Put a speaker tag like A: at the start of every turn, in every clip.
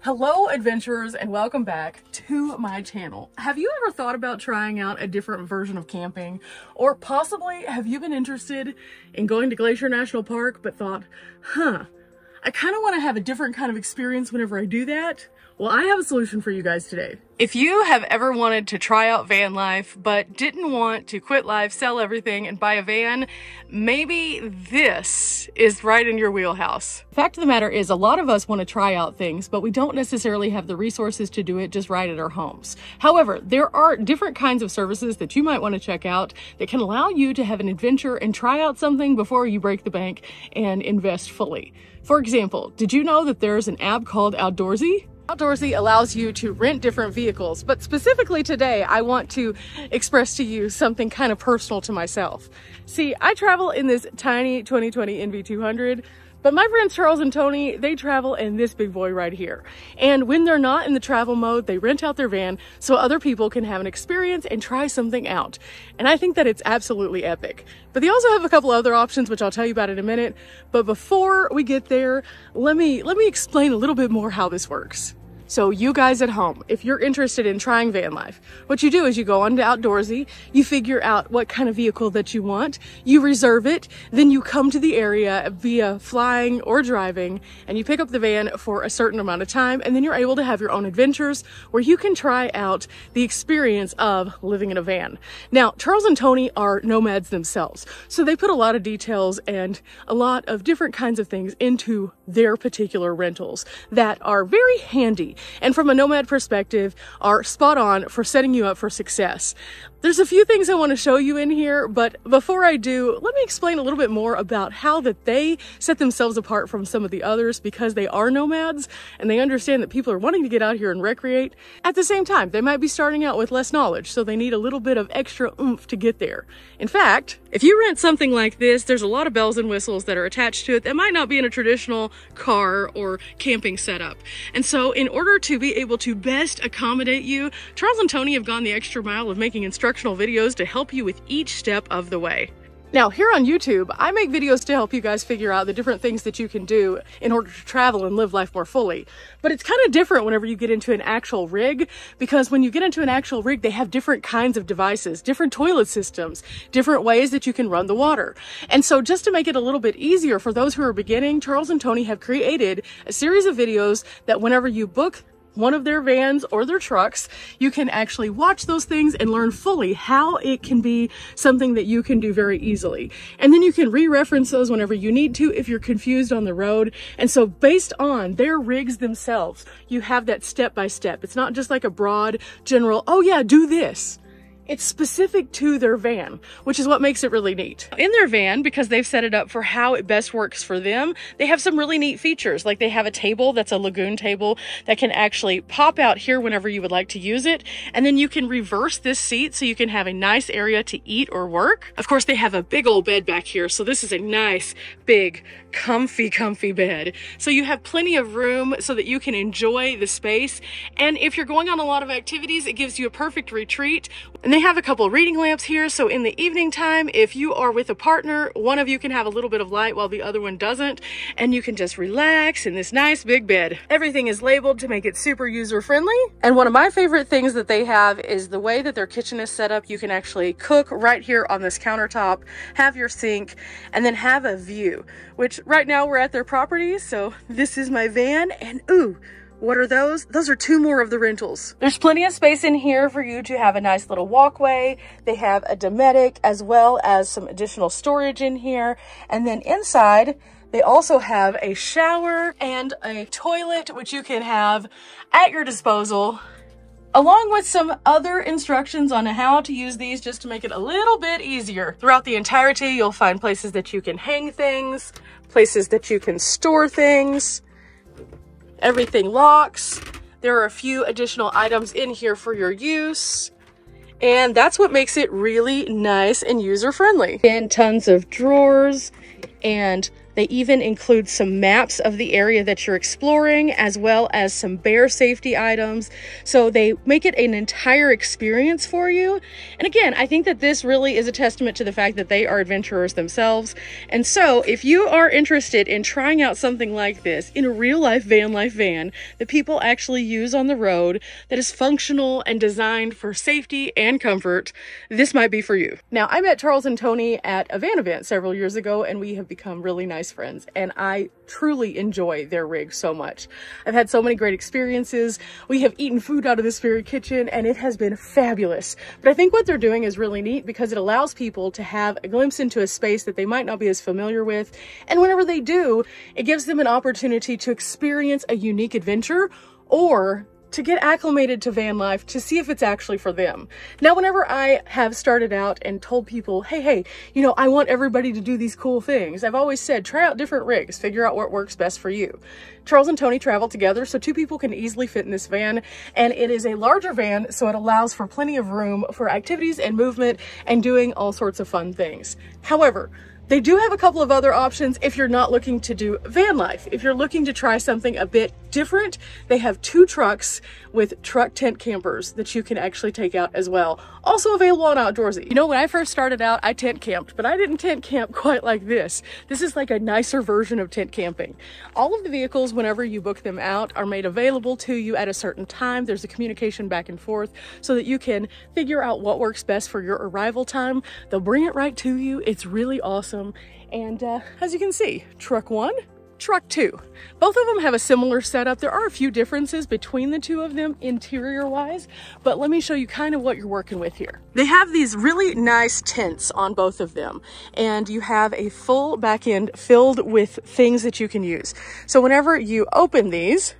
A: Hello adventurers, and welcome back to my channel. Have you ever thought about trying out a different version of camping? Or possibly have you been interested in going to Glacier National Park but thought, I kind of want to have a different kind of experience whenever I do that? Well, I have a solution for you guys today. If you have ever wanted to try out van life but didn't want to quit life, sell everything, and buy a van, maybe this is right in your wheelhouse. The fact of the matter is, a lot of us want to try out things, but we don't necessarily have the resources to do it just right at our homes. However, there are different kinds of services that you might want to check out that can allow you to have an adventure and try out something before you break the bank and invest fully. For example, did you know that there's an app called Outdoorsy? Outdoorsy allows you to rent different vehicles, but specifically today, I want to express to you something kind of personal to myself. See, I travel in this tiny 2020 NV200, but my friends Charles and Tony, they travel in this big boy right here. And when they're not in the travel mode, they rent out their van so other people can have an experience and try something out. And I think that it's absolutely epic. But they also have a couple other options, which I'll tell you about in a minute. But before we get there, let me explain a little bit more how this works. So you guys at home, if you're interested in trying van life, what you do is you go on to Outdoorsy, you figure out what kind of vehicle that you want, you reserve it, then you come to the area via flying or driving, and you pick up the van for a certain amount of time, and then you're able to have your own adventures where you can try out the experience of living in a van. Now, Charles and Tony are nomads themselves, so they put a lot of details and a lot of different kinds of things into their particular rentals that are very handy. And from a nomad perspective, are spot on for setting you up for success. There's a few things I want to show you in here, but before I do, let me explain a little bit more about how that they set themselves apart from some of the others, because they are nomads and they understand that people are wanting to get out here and recreate. At the same time, they might be starting out with less knowledge, so they need a little bit of extra oomph to get there. In fact, if you rent something like this, there's a lot of bells and whistles that are attached to it that might not be in a traditional car or camping setup. And so in order to be able to best accommodate you, Charles and Tony have gone the extra mile of making instructional videos to help you with each step of the way. Now, here on YouTube, I make videos to help you guys figure out the different things that you can do in order to travel and live life more fully. But it's kind of different whenever you get into an actual rig, because when you get into an actual rig, they have different kinds of devices, different toilet systems, different ways that you can run the water. And so just to make it a little bit easier for those who are beginning, Charles and Tony have created a series of videos that whenever you book one of their vans or their trucks, you can actually watch those things and learn fully how it can be something that you can do very easily. And then you can re-reference those whenever you need to if you're confused on the road. And so based on their rigs themselves, you have that step by step. It's not just like a broad general, oh yeah, do this. It's specific to their van, which is what makes it really neat. In their van, because they've set it up for how it best works for them, they have some really neat features. Like they have a table that's a lagoon table that can actually pop out here whenever you would like to use it. And then you can reverse this seat so you can have a nice area to eat or work. Of course, they have a big old bed back here. So this is a nice, big, comfy bed. So you have plenty of room so that you can enjoy the space. And if you're going on a lot of activities, it gives you a perfect retreat. And they have a couple of reading lamps here, so in the evening time, if you are with a partner, one of you can have a little bit of light while the other one doesn't, and you can just relax in this nice big bed. Everything is labeled to make it super user-friendly, and one of my favorite things that they have is the way that their kitchen is set up. You can actually cook right here on this countertop, have your sink, and then have a view, which right now we're at their property, so this is my van, and ooh, what are those? Those are two more of the rentals. There's plenty of space in here for you to have a nice little walkway. They have a Dometic as well as some additional storage in here. And then inside, they also have a shower and a toilet, which you can have at your disposal, along with some other instructions on how to use these just to make it a little bit easier. Throughout the entirety, you'll find places that you can hang things, places that you can store things. Everything locks. There are a few additional items in here for your use. And that's what makes it really nice and user-friendly. And tons of drawers. And They even include some maps of the area that you're exploring, as well as some bear safety items. So they make it an entire experience for you. And again, I think that this really is a testament to the fact that they are adventurers themselves. And so if you are interested in trying out something like this in a real life van life van that people actually use on the road, that is functional and designed for safety and comfort, this might be for you. Now, I met Charles and Tony at a van event several years ago, and we have become really nice friends, and I truly enjoy their rig so much. I've had so many great experiences. We have eaten food out of this very kitchen, and it has been fabulous. But I think what they're doing is really neat because it allows people to have a glimpse into a space that they might not be as familiar with, and whenever they do, it gives them an opportunity to experience a unique adventure or to get acclimated to van life, to see if it's actually for them. Now, whenever I have started out and told people, hey, you know, I want everybody to do these cool things, I've always said, try out different rigs, figure out what works best for you. Charles and Tony travel together, so two people can easily fit in this van, and it is a larger van, so it allows for plenty of room for activities and movement and doing all sorts of fun things. However, they do have a couple of other options if you're not looking to do van life. If you're looking to try something a bit different, they have 2 trucks with truck tent campers that you can actually take out as well. Also available on Outdoorsy. You know, when I first started out, I tent camped, but I didn't tent camp quite like this. This is like a nicer version of tent camping. All of the vehicles, whenever you book them out, are made available to you at a certain time. There's a communication back and forth so that you can figure out what works best for your arrival time. They'll bring it right to you. It's really awesome. And as you can see, truck 1, truck 2. Both of them have a similar setup. There are a few differences between the two of them interior wise, but let me show you kind of what you're working with here. They have these really nice tents on both of them, and you have a full back end filled with things that you can use. So whenever you open these,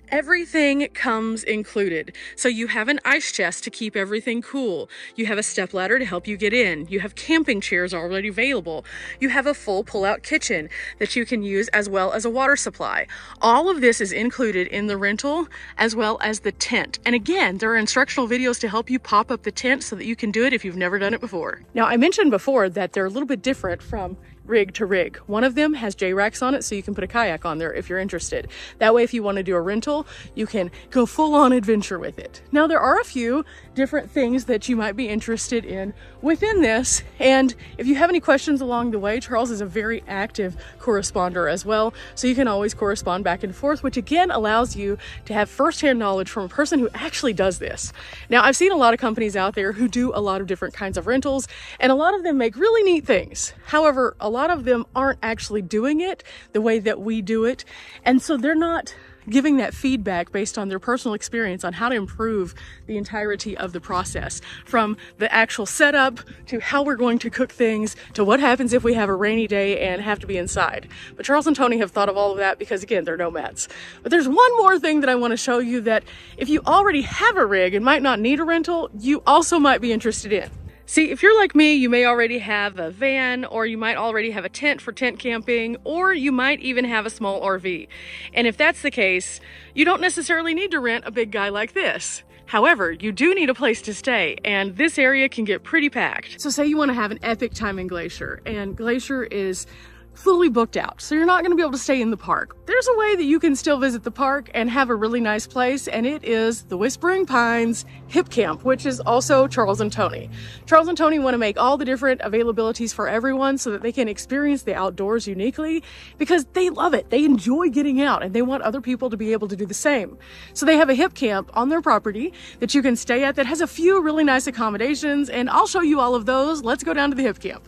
A: everything comes included. So you have an ice chest to keep everything cool. You have a stepladder to help you get in. You have camping chairs already available. You have a full pull-out kitchen that you can use, as well as a water supply. All of this is included in the rental, as well as the tent. And again, there are instructional videos to help you pop up the tent so that you can do it if you've never done it before. Now, I mentioned before that they're a little bit different from rig to rig. One of them has J-racks on it, so you can put a kayak on there if you're interested. That way, if you want to do a rental, you can go full-on adventure with it. Now, there are a few different things that you might be interested in within this, and if you have any questions along the way, Charles is a very active corresponder as well, so you can always correspond back and forth, which again allows you to have first-hand knowledge from a person who actually does this. Now, I've seen a lot of companies out there who do a lot of different kinds of rentals, and a lot of them make really neat things. However, a lot of them aren't actually doing it the way that we do it, and so they're not giving that feedback based on their personal experience on how to improve the entirety of the process, from the actual setup to how we're going to cook things to what happens if we have a rainy day and have to be inside. But Charles and Tony have thought of all of that because, again, they're nomads. But there's one more thing that I want to show you that if you already have a rig and might not need a rental, you also might be interested in. See, if you're like me, you may already have a van, or you might already have a tent for tent camping, or you might even have a small RV. And if that's the case, you don't necessarily need to rent a big guy like this. However, you do need a place to stay, and this area can get pretty packed. So say you want to have an epic time in Glacier, and Glacier is fully booked out, so you're not going to be able to stay in the park. There's a way that you can still visit the park and have a really nice place, and it is the Whispering Pines Hipcamp, which is also Charles and Tony. Charles and Tony want to make all the different availabilities for everyone so that they can experience the outdoors uniquely, because they love it. They enjoy getting out, and they want other people to be able to do the same. So they have a Hipcamp on their property that you can stay at that has a few really nice accommodations, and I'll show you all of those. Let's go down to the Hipcamp.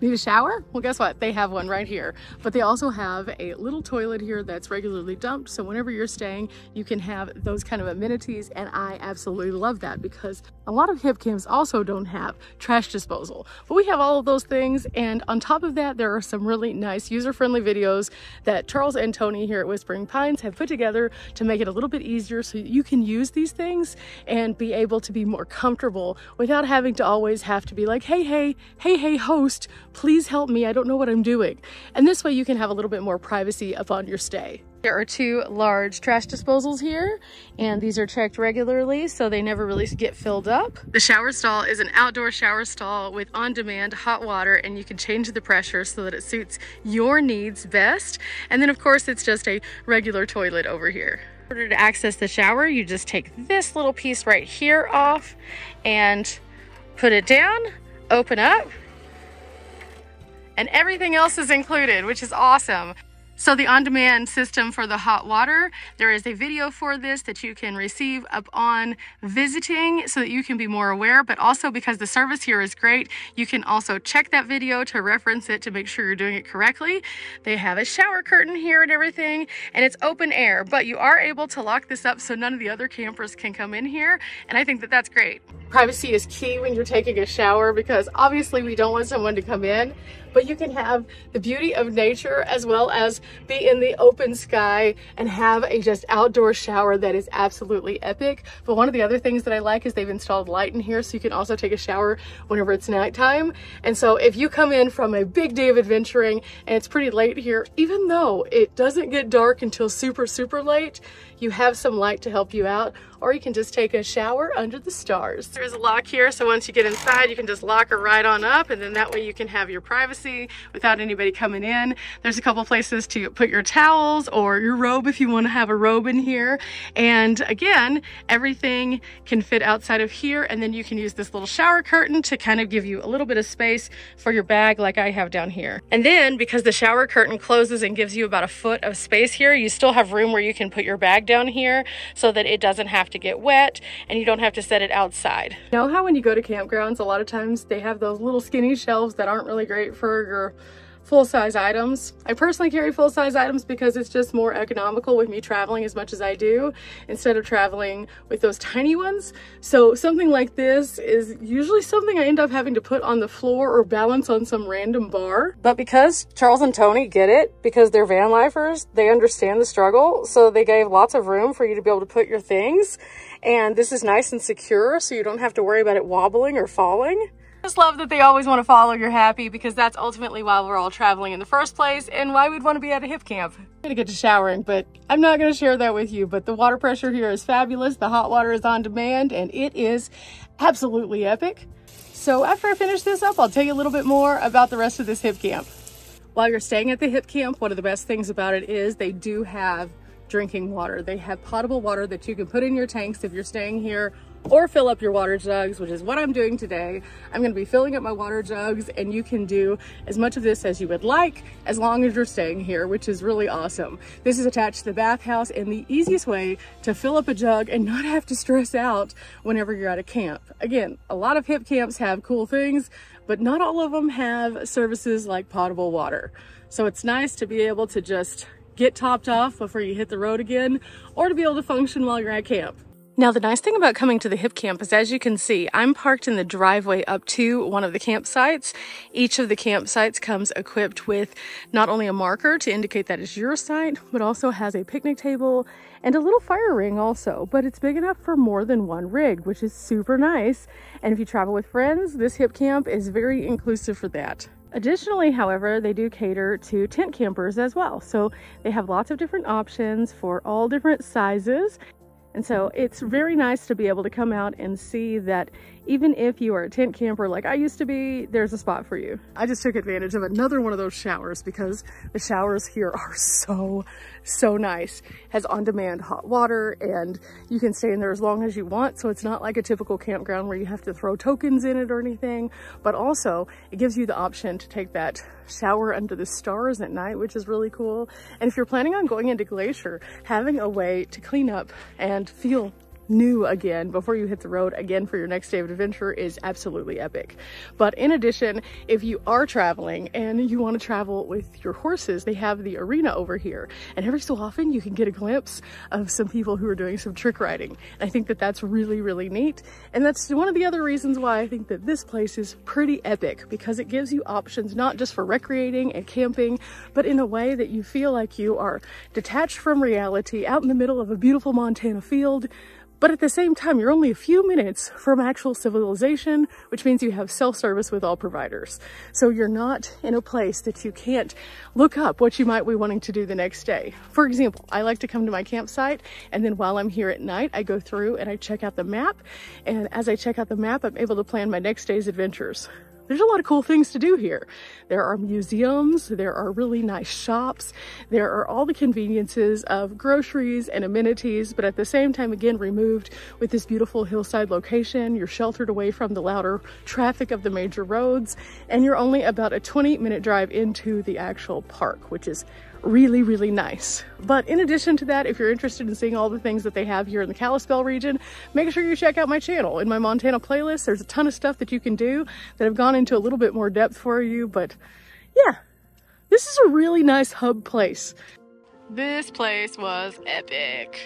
A: Need a shower? Well, guess what? They have one right here. But they also have a little toilet here that's regularly dumped. So whenever you're staying, you can have those kind of amenities. And I absolutely love that, because a lot of Hipcamps also don't have trash disposal. But we have all of those things. And on top of that, there are some really nice user-friendly videos that Charles and Tony here at Whispering Pines have put together to make it a little bit easier so you can use these things and be able to be more comfortable without having to always have to be like, hey, host, Please help me. I don't know what I'm doing. And this way you can have a little bit more privacy upon your stay. There are 2 large trash disposals here, and these are checked regularly so they never really get filled up. The shower stall is an outdoor shower stall with on-demand hot water, and you can change the pressure so that it suits your needs best. And then of course it's just a regular toilet over here. In order to access the shower, you just take this little piece right here off and put it down, open up, and everything else is included, which is awesome. So the on-demand system for the hot water, there is a video for this that you can receive upon visiting so that you can be more aware, but also because the service here is great, you can also check that video to reference it to make sure you're doing it correctly. They have a shower curtain here and everything, and it's open air, but you are able to lock this up so none of the other campers can come in here, and I think that that's great. Privacy is key when you're taking a shower because obviously we don't want someone to come in, but you can have the beauty of nature as well as be in the open sky and have a just outdoor shower that is absolutely epic. But one of the other things that I like is they've installed light in here so you can also take a shower whenever it's nighttime. And so if you come in from a big day of adventuring and it's pretty late here, even though it doesn't get dark until super late, you have some light to help you out, or you can just take a shower under the stars. There's a lock here, so once you get inside, you can just lock her right on up, and then that way you can have your privacy without anybody coming in. There's a couple places to put your towels or your robe if you want to have a robe in here. And again, everything can fit outside of here, and then you can use this little shower curtain to kind of give you a little bit of space for your bag like I have down here. And then because the shower curtain closes and gives you about a foot of space here, you still have room where you can put your bag down here so that it doesn't have to get wet and you don't have to set it outside. You know how when you go to campgrounds, a lot of times they have those little skinny shelves that aren't really great for your full-size items. I personally carry full-size items because it's just more economical with me traveling as much as I do instead of traveling with those tiny ones. So something like this is usually something I end up having to put on the floor or balance on some random bar. But because Charles and Tony get it, because they're van lifers, they understand the struggle, so they gave lots of room for you to be able to put your things. And this is nice and secure, so you don't have to worry about it wobbling or falling. I just love that they always want to follow you're happy, because that's ultimately why we're all traveling in the first place and why we'd want to be at a hip camp. I'm gonna get to showering, but I'm not gonna share that with you. But the water pressure here is fabulous. The hot water is on demand and it is absolutely epic. So after I finish this up, I'll tell you a little bit more about the rest of this hip camp. While you're staying at the hip camp, one of the best things about it is they do have drinking water. They have potable water that you can put in your tanks if you're staying here, or fill up your water jugs, which is what I'm doing today. I'm going to be filling up my water jugs, and you can do as much of this as you would like as long as you're staying here, which is really awesome. This is attached to the bathhouse and the easiest way to fill up a jug and not have to stress out whenever you're at a camp. Again, a lot of hip camps have cool things, but not all of them have services like potable water. So it's nice to be able to just get topped off before you hit the road again, or to be able to function while you're at camp. Now, the nice thing about coming to the hip camp is, as you can see, I'm parked in the driveway up to one of the campsites. Each of the campsites comes equipped with not only a marker to indicate that it's your site, but also has a picnic table and a little fire ring also. But it's big enough for more than one rig, which is super nice. And if you travel with friends, this hip camp is very inclusive for that. Additionally, however, they do cater to tent campers as well. So they have lots of different options for all different sizes. And so it's very nice to be able to come out and see that even if you are a tent camper like I used to be, there's a spot for you. I just took advantage of another one of those showers because the showers here are so nice. It has on-demand hot water and you can stay in there as long as you want. So it's not like a typical campground where you have to throw tokens in it or anything, but also it gives you the option to take that shower under the stars at night, which is really cool. And if you're planning on going into Glacier, having a way to clean up and feel new again before you hit the road again for your next day of adventure is absolutely epic. But in addition, if you are traveling and you want to travel with your horses, they have the arena over here, and every so often you can get a glimpse of some people who are doing some trick riding. And I think that that's really neat, and that's one of the other reasons why I think that this place is pretty epic, because it gives you options not just for recreating and camping, but in a way that you feel like you are detached from reality, out in the middle of a beautiful Montana field, But at the same time, you're only a few minutes from actual civilization, which means you have self-service with all providers. So you're not in a place that you can't look up what you might be wanting to do the next day. For example, I like to come to my campsite, and then while I'm here at night, I go through and I check out the map. And as I check out the map, I'm able to plan my next day's adventures. There's a lot of cool things to do here. There are museums, there are really nice shops, there are all the conveniences of groceries and amenities, but at the same time, again, removed with this beautiful hillside location. You're sheltered away from the louder traffic of the major roads, and you're only about a 20-minute drive into the actual park, which is really, really nice. But in addition to that, if you're interested in seeing all the things that they have here in the Kalispell region, make sure you check out my channel. In my Montana playlist, there's a ton of stuff that you can do that have gone into a little bit more depth for you. But yeah, this is a really nice hub place. This place was epic.